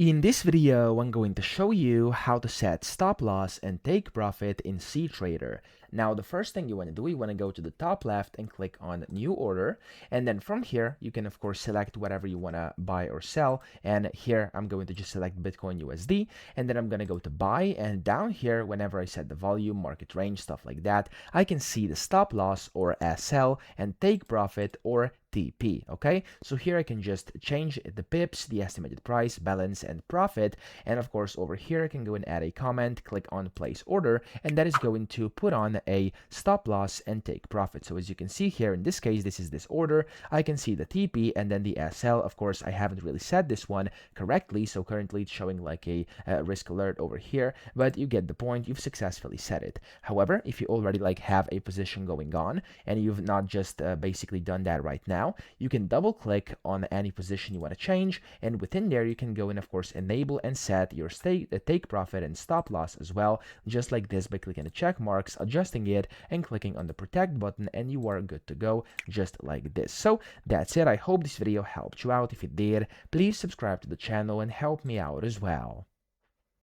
In this video, I'm going to show you how to set stop loss and take profit in cTrader. Now, the first thing you want to do, you want to go to the top left and click on New Order. And then from here, you can, of course, select whatever you want to buy or sell. And here, I'm going to just select Bitcoin USD. And then I'm going to go to Buy. And down here, whenever I set the volume, market range, stuff like that, I can see the stop loss or SL and take profit or TP. Okay, so here I can just change the pips, the estimated price, balance, and profit. And of course, over here I can go and add a comment, click on place order, and that is going to put on a stop loss and take profit. So as you can see here, in this case, this is this order. I can see the TP and then the SL. Of course, I haven't really set this one correctly, so currently it's showing like a risk alert over here, but you get the point. You've successfully set it. However, if you already like have a position going on and you've not just basically done that right now, you can double click on any position you want to change, and within there you can go and of course enable and set your take profit and stop loss as well, just like this, by clicking the check marks, adjusting it, and clicking on the protect button, and you are good to go, just like this. So that's it. I hope this video helped you out. If it did, please subscribe to the channel and help me out as well.